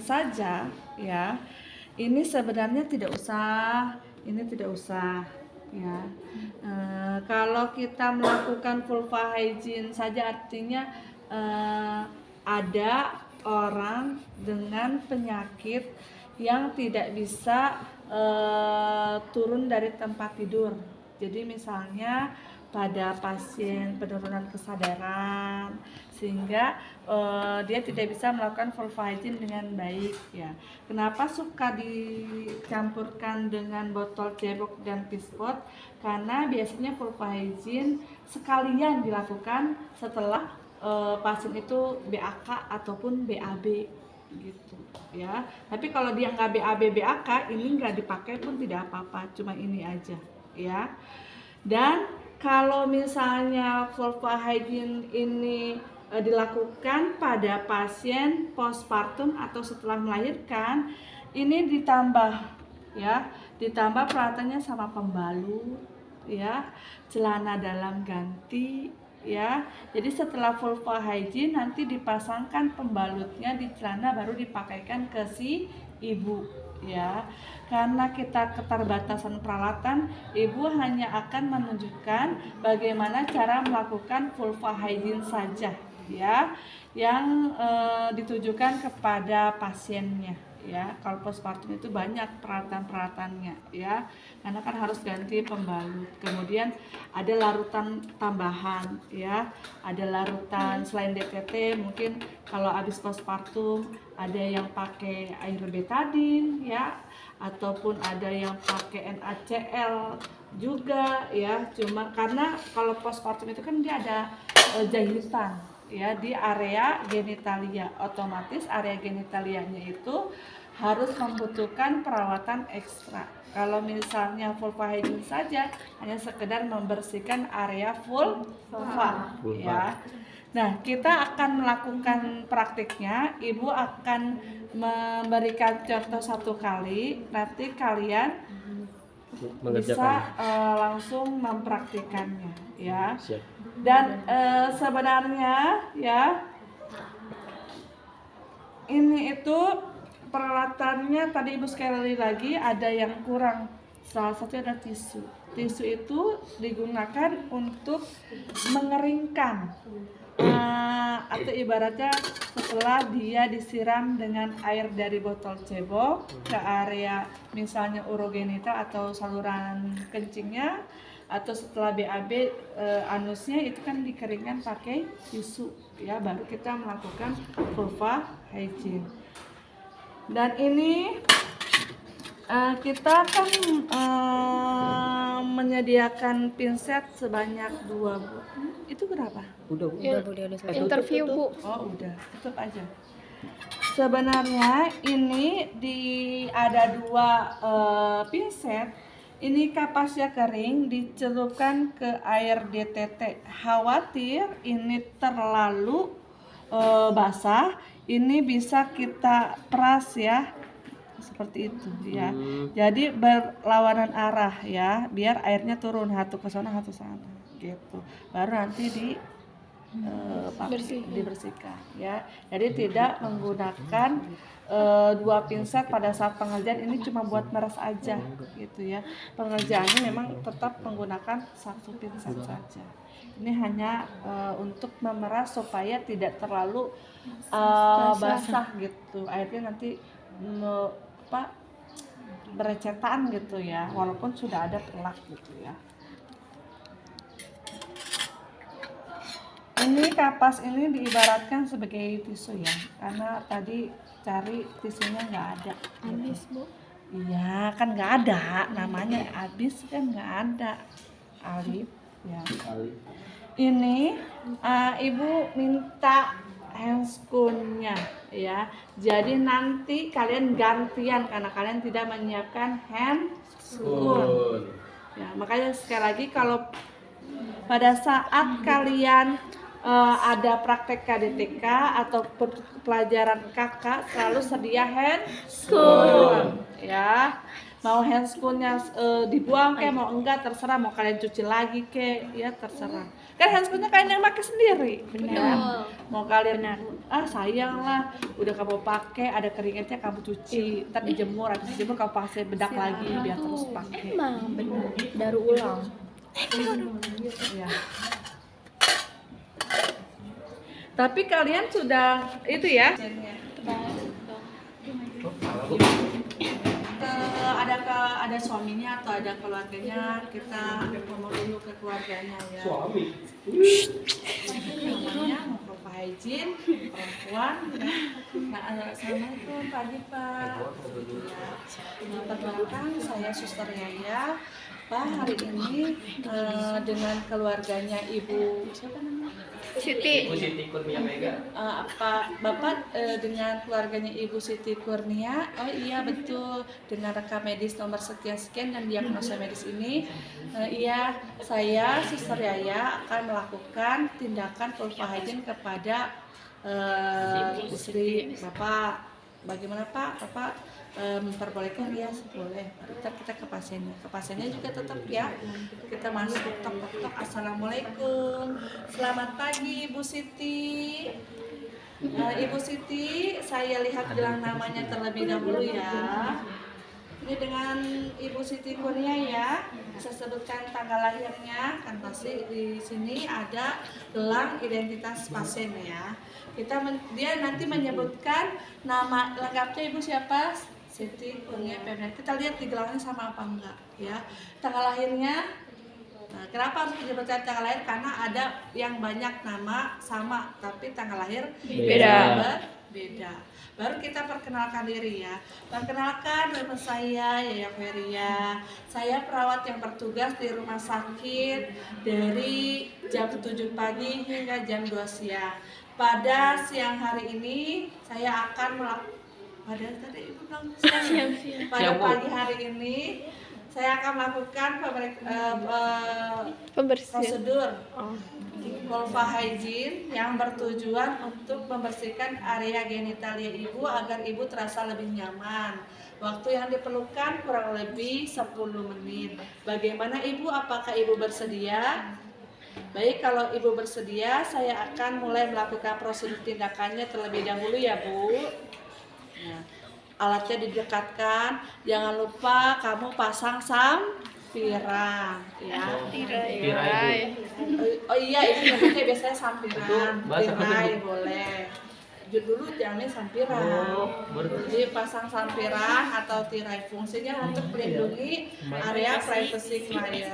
saja ya. Ini sebenarnya tidak usah, ini tidak usah ya. Kalau kita melakukan vulva hygiene saja artinya ada orang dengan penyakit yang tidak bisa turun dari tempat tidur. Jadi misalnya pada pasien penurunan kesadaran sehingga dia tidak bisa melakukan vulva hygiene dengan baik ya. Kenapa suka dicampurkan dengan botol cebok dan pispot? Karena biasanya vulva hygiene sekalian dilakukan setelah pasien itu BAK ataupun BAB gitu ya. Tapi kalau dia nggak BAB BAK, ini nggak dipakai pun tidak apa-apa, cuma ini aja ya. Dan kalau misalnya vulva hygiene ini dilakukan pada pasien postpartum atau setelah melahirkan, ini ditambah ya, ditambah peralatannya sama pembalut ya, celana dalam ganti ya. Jadi setelah vulva hygiene nanti dipasangkan pembalutnya di celana baru dipakaikan ke si ibu ya. Karena kita keterbatasan peralatan, ibu hanya akan menunjukkan bagaimana cara melakukan vulva hygiene saja ya, yang ditujukan kepada pasiennya ya. Kalau postpartum itu banyak peralatan-peralatannya ya, karena kan harus ganti pembalut, kemudian ada larutan tambahan ya, ada larutan selain DTT. Mungkin kalau habis postpartum ada yang pakai air betadine ya, ataupun ada yang pakai NaCl juga ya. Cuma karena kalau postpartum itu kan dia ada jahitan ya di area genitalia, otomatis area genitalianya itu harus membutuhkan perawatan ekstra. Kalau misalnya vulva hygiene saja hanya sekedar membersihkan area vulva ya. Nah, kita akan melakukan praktiknya. Ibu akan memberikan contoh satu kali, nanti kalian bisa langsung mempraktikannya ya. Dan sebenarnya ya, ini itu peralatannya tadi Ibu sekali lagi ada yang kurang. Salah satu ada tisu. Tisu itu digunakan untuk mengeringkan atau ibaratnya setelah dia disiram dengan air dari botol cebok ke area misalnya urogenital atau saluran kencingnya, atau setelah BAB anusnya, itu kan dikeringkan pakai tisu ya, baru kita melakukan vulva hygiene. Dan ini kita kan menyediakan pinset sebanyak 2 Bu. Itu berapa? Udah Interview Bu. Oh udah, tutup aja. Sebenarnya ini ada 2 pinset. Ini kapasnya kering, dicelupkan ke air DTT. Khawatir ini terlalu basah, ini bisa kita peras ya, seperti itu ya. Jadi berlawanan arah ya, biar airnya turun, satu ke sana satu sana gitu. Baru nanti dibersihkan ya. Jadi tidak menggunakan 2 pinset pada saat pengerjaan. Ini cuma buat meres aja gitu ya. Pengerjaannya memang tetap menggunakan 1 pinset saja. Ini hanya untuk memeras supaya tidak terlalu basah gitu. Airnya nanti berecetan gitu ya, walaupun sudah ada pelak gitu ya. Ini kapas ini diibaratkan sebagai tisu ya, karena tadi cari tisunya nggak ada. Habis Bu. Iya kan nggak ada, namanya habis kan nggak ada. Alif ya. Ini Ibu minta handscoon-nya ya. Jadi nanti kalian gantian karena kalian tidak menyiapkan handscoon. Ya, makanya sekali lagi kalau pada saat kalian ada praktek KDTK atau pelajaran kakak, selalu sedia handscoon ya. mau handscoonnya dibuang kayak mau enggak terserah, mau kalian cuci lagi kayak ya terserah. Kan handscoonnya kalian yang pakai sendiri, ya. Mau kalian sayang lah, udah kamu pakai ada keringetnya kamu cuci, ntar dijemur, habis dijemur kamu pakai bedak lagi biar terus pakai. Emang benar, daur ulang. Ya. Tapi kalian sudah itu ya? Ada suaminya atau ada keluarganya, kita ngomong dulu ke keluarganya ya. Suami. Namanya mau Pak Haijin, perempuan. Nah, assalamualaikum pagi Pak. Perkenalkan saya Suster Yaya. Pak, hari ini dengan keluarganya Ibu siapa namanya? Siti. Siti Kurnia Mega. Bapak dengan keluarganya Ibu Siti Kurnia. Oh iya betul, dengan rekam medis nomor sekian-sekian dan diagnosa medis ini, iya saya Suster Yaya akan melakukan tindakan vulva hygiene kepada istri Bapak. Bagaimana Pak? Bapak memperbolehkan? Ya boleh. Ntar kita ke pasiennya juga tetap ya. Kita masuk tok. Assalamualaikum, selamat pagi Ibu Siti. Ibu Siti, saya lihat gelang namanya terlebih dahulu ya. Ini dengan Ibu Siti Kurnia ya. Bisa sebutkan tanggal lahirnya, kan pasti di sini ada gelang identitas pasien ya. Dia nanti menyebutkan nama lengkapnya Ibu siapa? Siti Kurnia Pemda. Kita lihat di gelangnya sama apa enggak ya. Tanggal lahirnya. Nah, kenapa harus menyebutkan tanggal lahir? Karena ada yang banyak nama sama tapi tanggal lahir beda. Baru kita perkenalkan diri ya. Perkenalkan, nama saya Yaya Feria. Saya perawat yang bertugas di rumah sakit dari jam 7 pagi hingga jam 2 siang. Pada siang hari ini saya akan pada pagi hari ini saya akan melakukan prosedur vulva hygiene yang bertujuan untuk membersihkan area genitalia ibu agar ibu terasa lebih nyaman. Waktu yang diperlukan kurang lebih 10 menit. Bagaimana Ibu? Apakah Ibu bersedia? Baik, kalau Ibu bersedia, saya akan mulai melakukan prosedur tindakannya terlebih dahulu ya Bu. Nah, alatnya didekatkan, jangan lupa kamu pasang sampiran ya. Tirai. Oh iya, ini namanya biasanya sampiran. Tirai boleh. Dulu jangan sampiran. Jadi pasang sampiran atau tirai fungsinya untuk melindungi area privacy klien.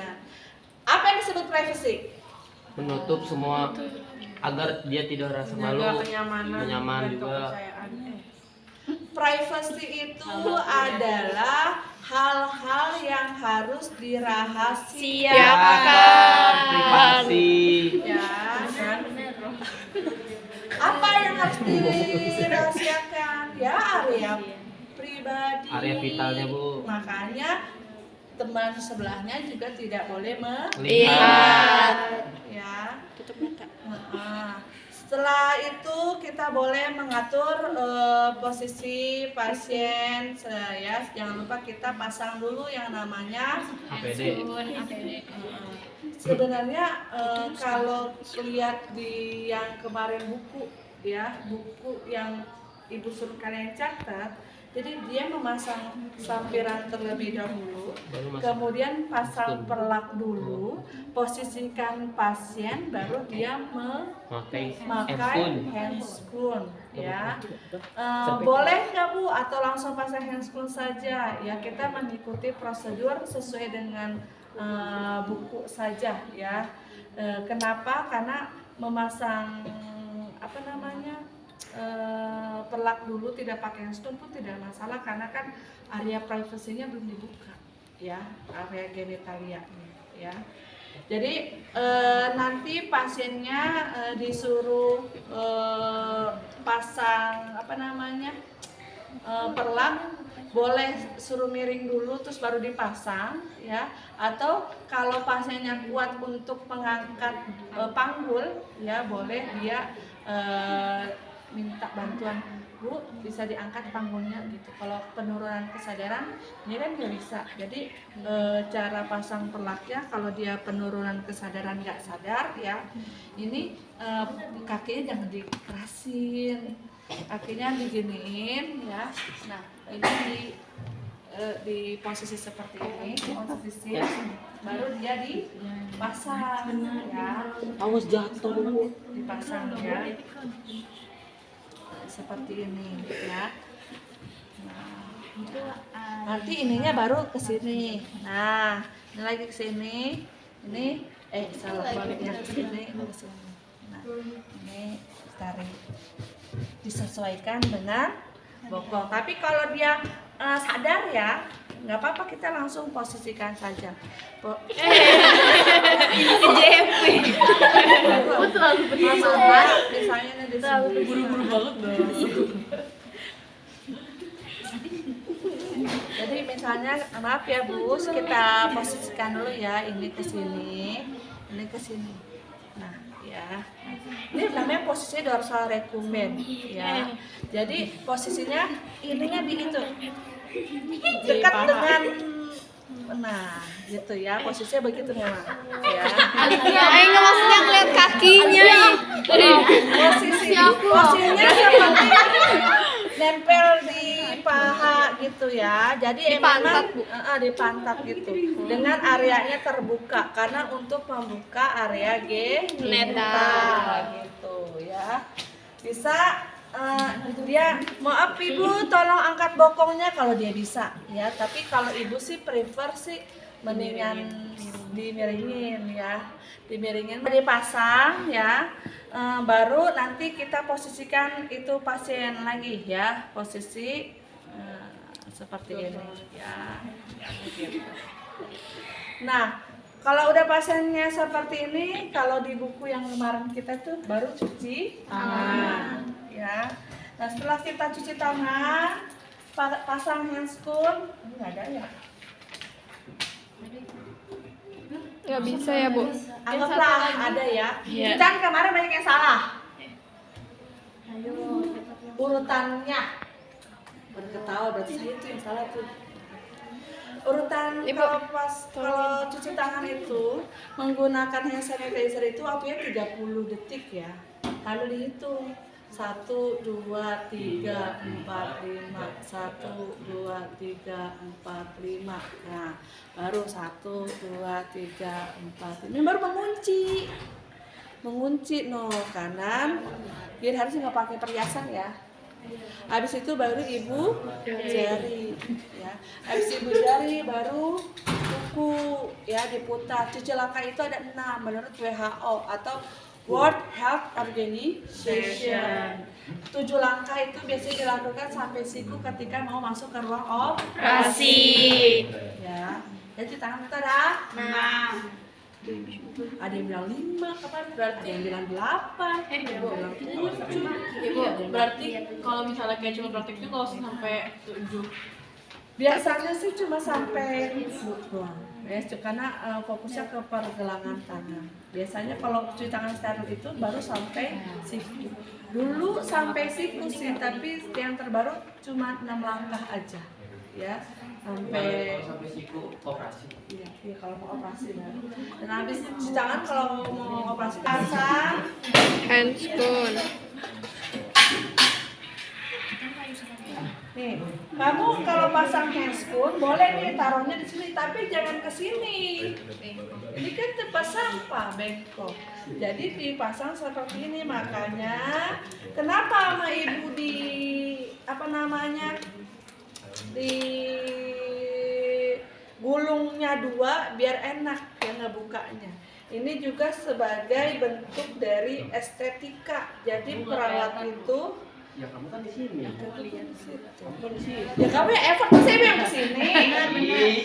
Apa yang disebut privacy? Menutup semua agar dia tidak rasa malu, nyaman juga. Privacy itu adalah hal-hal yang harus dirahasiakan. Privasi. Ya, kan? Apa yang harus dirahasiakan? Ya, area pribadi. Area vitalnya Bu. Makanya teman sebelahnya juga tidak boleh Lihat. Ya. Setelah itu kita boleh mengatur posisi pasien ya. Jangan lupa kita pasang dulu yang namanya APD. Sebenarnya kalau lihat di yang kemarin buku yang Ibu suruh kalian catat, jadi dia memasang sampiran terlebih dahulu, kemudian pasang perlak dulu, posisikan pasien, baru dia memakai handscoon ya. Boleh nggak Bu atau langsung pasang handscoon saja ya, kita mengikuti prosedur sesuai dengan buku saja ya. Kenapa? Karena memasang perlak dulu tidak pakai handscoon pun tidak masalah, karena kan area privasinya belum dibuka ya, area genitalia ya. Jadi nanti pasiennya disuruh pasang perlak, boleh suruh miring dulu terus baru dipasang ya, atau kalau pasiennya kuat untuk mengangkat panggul ya, boleh dia minta bantuan ibu bisa diangkat panggulnya gitu. Kalau penurunan kesadaran ini kan nggak bisa. Jadi cara pasang pelaknya kalau dia penurunan kesadaran nggak sadar ya, ini kakinya jangan dikerasin, kakinya diginiin ya. Nah ini di posisi seperti ini, posisi baru dia dipasang ya. Awas jatuh dulu. Dipasang ya. Seperti ini ya. Nah, nanti ininya baru ke sini. Nah, ini lagi ke sini. Ini salah baliknya ke sini, ini ke sini. Nah, ini tarik. Disesuaikan dengan bokong. Tapi kalau dia sadar ya, nggak apa-apa, kita langsung posisikan saja. JP. Maksudnya misalnya nih di sini. Buru-buru banget dong. Jadi misalnya maaf ya Bu, kita posisikan dulu ya, ini ke sini, ini ke sini. Nah, ya. Ini namanya posisi dorsal recumbens ya. Jadi posisinya ininya di itu. Dekat dengan gitu ya, posisinya begitu memang ya. Aing nggak maksudnya ngeliat kakinya. Posisinya seperti nempel di paha gitu ya. Jadi Di pantat, Bu. di pantat gitu. Dengan areanya terbuka karena untuk membuka area genital gitu ya. Bisa dia maaf Ibu tolong angkat bokongnya kalau dia bisa ya. Tapi kalau Ibu sih prefer sih mendingan dimiringin ya. Dimiringin dipasang ya. Baru nanti kita posisikan itu pasien lagi ya, posisi seperti ini ya. Nah, kalau udah pasiennya seperti ini, kalau di buku yang kemarin kita tuh baru cuci tangan ya. Nah, setelah kita cuci tangan, pasang handscoon, ini nggak ada ya? Nggak bisa ya Bu. Anggaplah ada ya. Kan kemarin banyak yang salah. Ayo, urutannya. Berketawa berarti saya itu yang salah tuh. Urutan Ibu, kalau cuci tangan itu menggunakan hand sanitizer itu waktunya 30 detik ya. Lalu dihitung 1, 2, 3, 4, 5 1, 2, 3, 4, 5. Nah, baru 1, 2, 3, 4. Ini baru mengunci kanan. Biar harusnya nggak pakai perhiasan ya. Habis itu baru ibu jari ya. Habis ibu jari baru kuku ya, diputar. Cuci langkah itu ada 6 menurut WHO atau World Health Organization. 7 langkah itu biasanya dilakukan sampai siku ketika mau masuk ke ruang operasi. Ya. Jadi tangan kita ada 6. Ada yang bilang 5, kapan? Berarti ada yang bilang 8, ada yang bilang 7. Ibu, berarti kalau misalnya kayak cuma praktek itu nggak usah sampai 7. Biasanya sih cuma sampai doang. Ya, karena fokusnya ke pergelangan tangan. Biasanya kalau cuci tangan steril itu baru sampai siku. Dulu sampai siku sih, tapi yang terbaru cuma 6 langkah aja. Ya, sampai siku operasi. Iya, kalau mau operasi baru. Dan habis cuci tangan kalau mau operasi pasang Handscoon. nih. Kamu kalau pasang handscoon boleh nih taruhnya di sini, tapi jangan ke sini. Ini kan tempat sampah bengkok. Jadi dipasang seperti ini, makanya kenapa sama ibu di di gulungnya 2 biar enak ya ngebukanya. Ini juga sebagai bentuk dari estetika. Jadi perawat itu Ya kamu kan di sini. ya kamu ya effort sih yang kesini.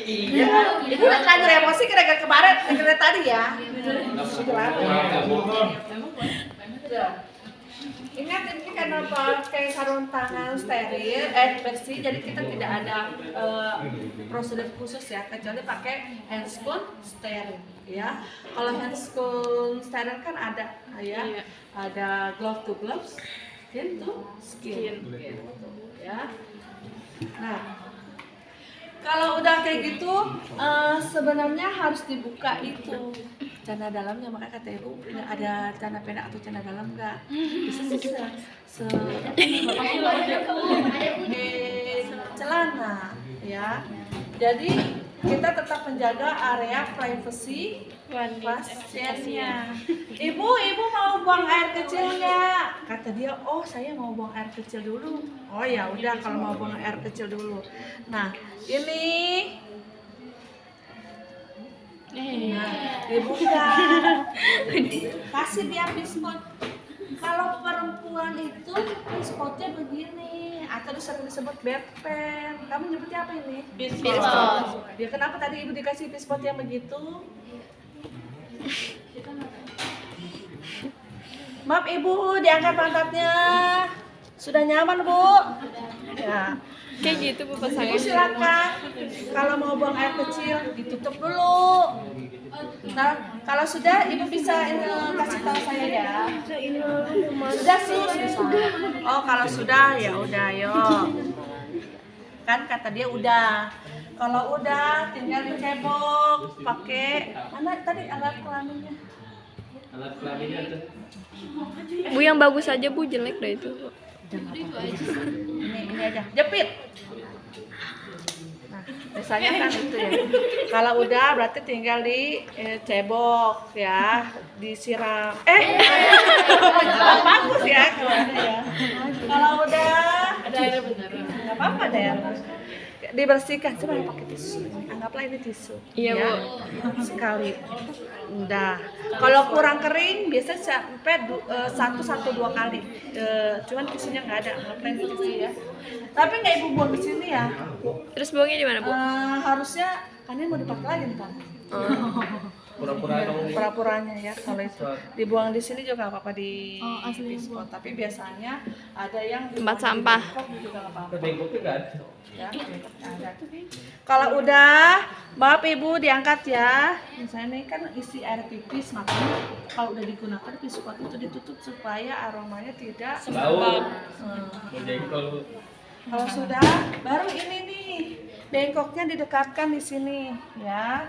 Iya. Ibu lanjut emosi gara-gara kemarin, gara-gara tadi ya. Ingat ini karena pakai sarung tangan steril, bersih, jadi kita tidak ada prosedur khusus ya, kecuali pakai handscoon steril ya. Kalau handscoon steril kan ada ya, ada glove to gloves. skin. Ya. Nah, kalau udah kayak gitu, sebenarnya harus dibuka itu celana dalamnya. Makanya kata ibu, ada celana pendek atau celana dalam nggak? Bisa celana, ya. Jadi kita tetap menjaga area privasi pasiennya. Ibu mau buang air kecil nggak? Kata dia, oh saya mau buang air kecil dulu. Oh ya udah kalau mau buang air kecil dulu. Nah ini, dibuka, kasih dia pispot. Kalau perempuan itu pispotnya begini, atau disebut bedpan. Kamu nyebutnya apa ini? Pispot. Dia kenapa tadi ibu dikasih pispot yang begitu? Maaf ibu, diangkat pantatnya. Sudah nyaman bu? Ya. Kayak gitu Bu Ibu pasangnya. silakan. Kalau mau buang air kecil ditutup dulu. Nah, kalau sudah ibu bisa kasih tahu saya ya. Sudah sus. Oh kalau sudah ya udah yuk. Kan kata dia udah. Kalau udah tinggal dicebok pakai mana tadi alat kelaminnya. Alat kelaminnya tuh. Bu yang bagus aja Bu, jelek dah itu. Ini aja jepit. Nah biasanya kan itu ya. Kalau udah berarti tinggal dicebok ya, disiram. Bagus ya keluarnya ya. Kalau udah Ada airnya bener. nggak apa-apa deh. Dibersihkan, coba pakai tisu. Anggaplah ini tisu. Iya, ya. Sekali. Udah. Kalau kurang kering biasa sampai 1-2 kali. Cuman tisunya nggak ada. Anggaplah ini tisu ya. Tapi nggak ibu buang di sini ya. Terus buangnya di mana Bu? Harusnya kan ini mau dipakai lagi ntar. Pura-pura dong. Pura-puranya ya. Kalau itu dibuang di sini juga nggak apa-apa di pispot. Tapi biasanya ada yang Tempat sampah. juga nggak apa-apa. Bengkoknya nggak ada. Ya, ada. Kalau udah, maaf ibu diangkat ya. Misalnya ini kan isi air pipis, makanya kalau udah digunakan pispot itu ditutup supaya aromanya tidak Bau. Hmm. Jengkol. Kalau sudah, baru ini nih bengkoknya didekatkan di sini ya.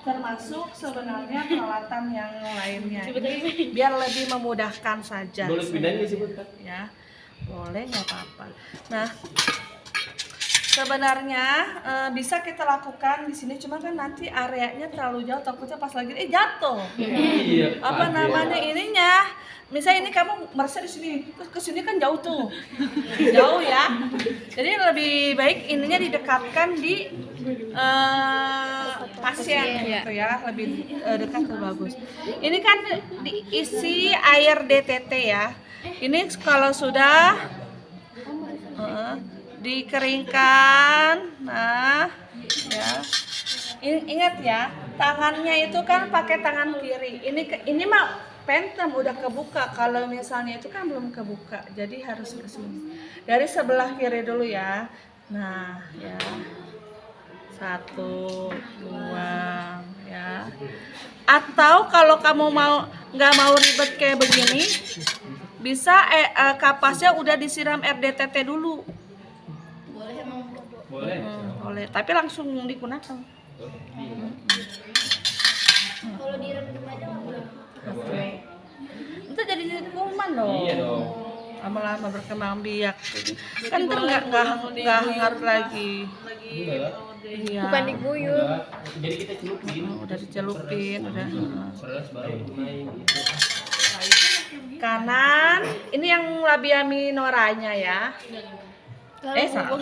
Termasuk sebenarnya peralatan yang lainnya. Ini biar lebih memudahkan saja. Boleh pindahin nggak sih Bu? Ya, boleh nggak apa-apa. Nah. Sebenarnya bisa kita lakukan di sini, cuma kan nanti areanya terlalu jauh, takutnya pas lagi jatuh. Iya. Apa namanya ininya? Misalnya ini kamu merasa di sini, terus ke sini kan jauh tuh, jauh ya. Jadi lebih baik ininya didekatkan di pasien gitu ya, lebih dekat lebih bagus. Ini kan diisi air DTT ya. Ini kalau sudah dikeringkan, nah ya ingat ya, tangannya itu kan pakai tangan kiri. Ini mah pentem udah kebuka, kalau misalnya itu kan belum kebuka, jadi harus ke sini dari sebelah kiri dulu ya. Nah ya, 1, 2 ya. Atau kalau kamu nggak mau ribet kayak begini, bisa kapasnya udah disiram RDTT dulu. Boleh. Boleh, tapi langsung digunakan. Kalau direndam aja nggak boleh. Itu jadi kuman dong. Iya dong. Lama-lama berkembang biak. Kan ntar nggak hangat lagi. Iya. Bukan diguyur. Jadi kita celupin. Udah dicelupin, udah. Terus baru main gitu. Kanan, ini yang labia minoranya ya. Salah.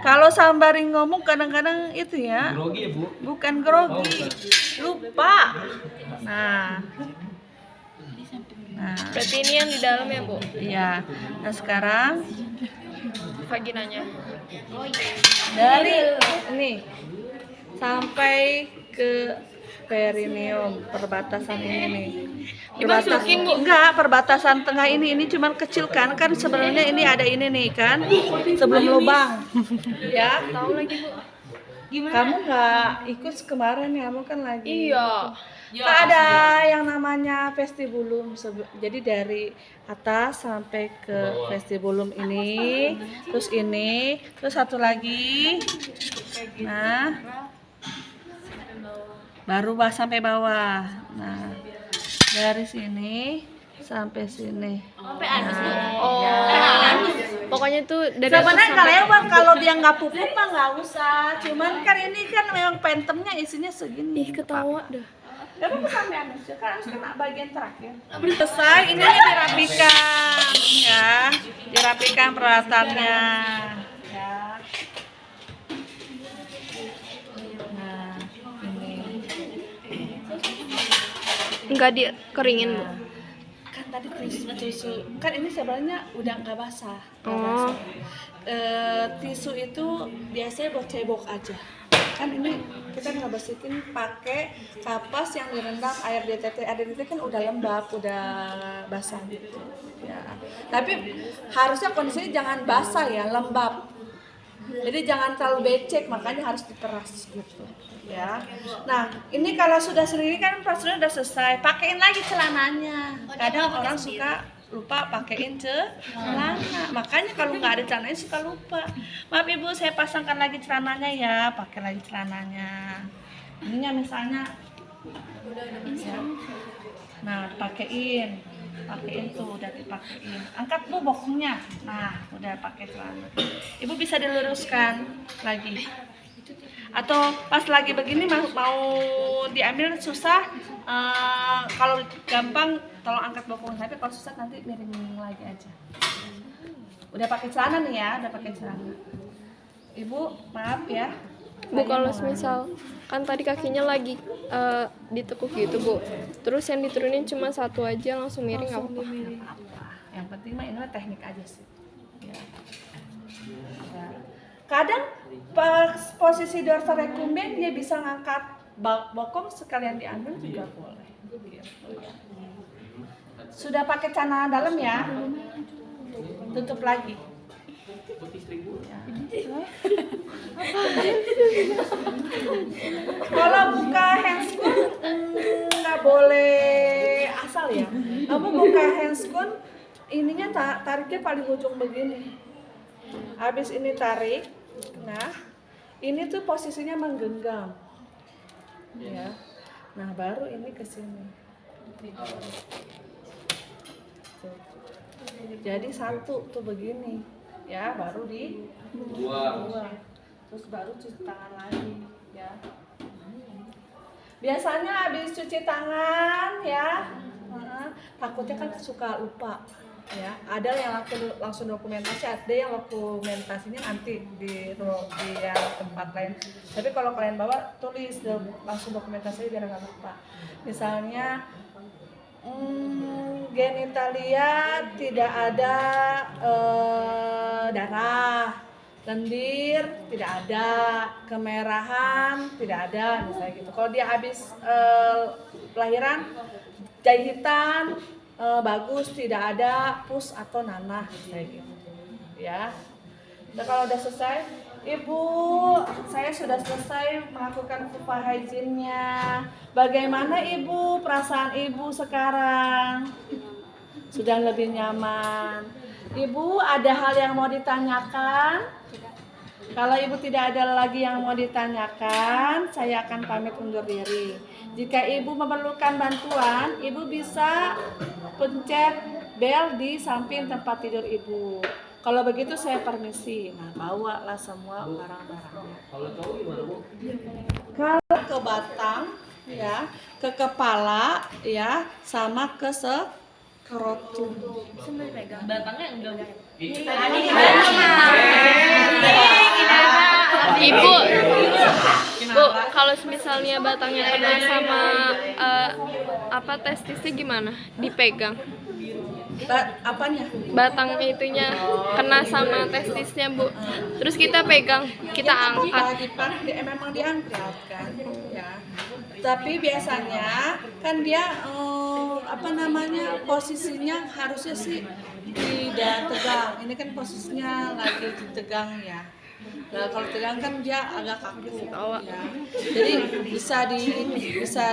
Kalau Sambari ngomong kadang-kadang itu ya, Grogi ya Bu? bukan grogi, lupa. Nah, Berarti ini yang di dalam ya Bu? iya. Nah sekarang Vaginanya. dari ini sampai ke perineum, perbatasan ini nih. Dimasukin, Bu? Enggak, perbatasan tengah ini cuman kecil kan sebenarnya ini ada ini nih kan sebelum lubang. Ya. Tahu lagi Bu? Kamu nggak ikut kemarin ya, kamu kan lagi. Iya. ada yang namanya vestibulum. Jadi dari atas sampai ke vestibulum ini, terus ini, terus satu lagi. Nah, baru sampai bawah. Nah, dari sini sampai sini. Sampai habis nih. Pokoknya tuh dari Sebenarnya nggak lewat kalau dia nggak pupuk mah nggak usah. Cuman kan ini kan memang pentemnya isinya segini. Ih, ketawa dah. Ya apa sampai Anus ya kan harus kena bagian terakhir. Selesai, ini dirapikan ya, dirapikan peralatannya ya. Nah, ini Enggak dikeringin, Bu. kan tadi tisu kan ini sebenarnya udah nggak basah. Oh. Tisu itu biasanya buat cebok aja. Kan ini kita ngebersihin pakai kapas yang direndam air DTT. Air DTT kan udah lembab, udah basah gitu ya. Tapi harusnya kondisinya jangan basah ya, lembab. Jadi jangan terlalu becek, makanya harus diperas gitu ya. Nah, ini kalau sudah sendiri kan prosedur udah selesai, pakein lagi celananya. Kadang orang suka lupa pakein celana, makanya kalau nggak ada celananya suka lupa. Maaf Ibu, saya pasangkan lagi celananya ya, pakai lagi celananya. Ininya misalnya, ya. Nah pakein tuh udah dipakein. Angkat Bu bokongnya, nah udah pakai celana. Ibu bisa diluruskan lagi. Atau pas lagi begini mau diambil susah, kalau gampang tolong angkat bokong, tapi kalau susah nanti miring lagi aja. Udah pakai celana nih ya, udah pakai celana. Ibu maaf ya. Bu, kalau misal kan tadi kakinya lagi ditekuk gitu, Bu. Terus yang diturunin cuma satu aja langsung miring nggak apa-apa. Yang penting mah ini mah teknik aja sih. Ya. Ya. Kadang pas posisi dorsal recumbens dia bisa ngangkat bokong sekalian diambil juga boleh. Gitu ya. Sudah pakai celana dalam ya? Tutup lagi. Ya. Kalau buka handscoon nggak boleh asal ya. Kamu buka handscoon ininya tariknya paling ujung begini. Habis ini tarik. Nah, ini tuh posisinya menggenggam. Ya. Nah, baru ini ke sini. Jadi satu tuh begini. Ya, baru di dua. Terus baru cuci tangan lagi, ya. Biasanya habis cuci tangan, ya, takutnya kan suka lupa, ya. Ada yang langsung dokumentasi, ada yang dokumentasinya nanti di yang tempat lain. Tapi kalau kalian bawa tulis langsung dokumentasinya biar nggak lupa. Misalnya genitalia tidak ada darah, lendir tidak ada, kemerahan tidak ada, misalnya gitu. Kalau dia habis lahiran jahitan bagus, tidak ada pus atau nanah, kayak gitu ya. Nah, kalau udah selesai, Ibu, saya sudah selesai melakukan fupa hygiene-nya. Bagaimana Ibu, perasaan Ibu sekarang? Sudah lebih nyaman. Ibu, ada hal yang mau ditanyakan? Kalau Ibu tidak ada lagi yang mau ditanyakan, saya akan pamit undur diri. Jika Ibu memerlukan bantuan, Ibu bisa pencet bel di samping tempat tidur Ibu. Kalau begitu saya permisi. Nah, bawalah semua barang-barangnya. Kalau cowok gimana, Bu? Kalau ke batang, ya, ke kepala, ya, sama ke skrotum. Batangnya enggak. Ibu, Bu, kalau misalnya batangnya kena sama testisnya gimana? Dipegang. Apanya? Batang itunya kena sama testisnya, Bu. Terus kita pegang, kita angkat. Memang diangkat kan, ya. Tapi biasanya kan dia posisinya harusnya sih tidak tegang. Ini kan posisinya lagi ditegang ya. Nah, kalau tegang kan dia agak kaku ya. Jadi bisa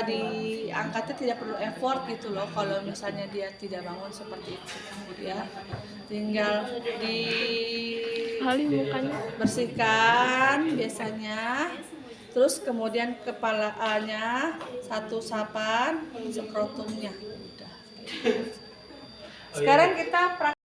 diangkatnya tidak perlu effort gitu loh kalau misalnya dia tidak bangun seperti itu ya. Tinggal Halih mukanya. bersihkan biasanya. Terus kemudian kepalanya satu sapan, skrotumnya. Udah. Sekarang kita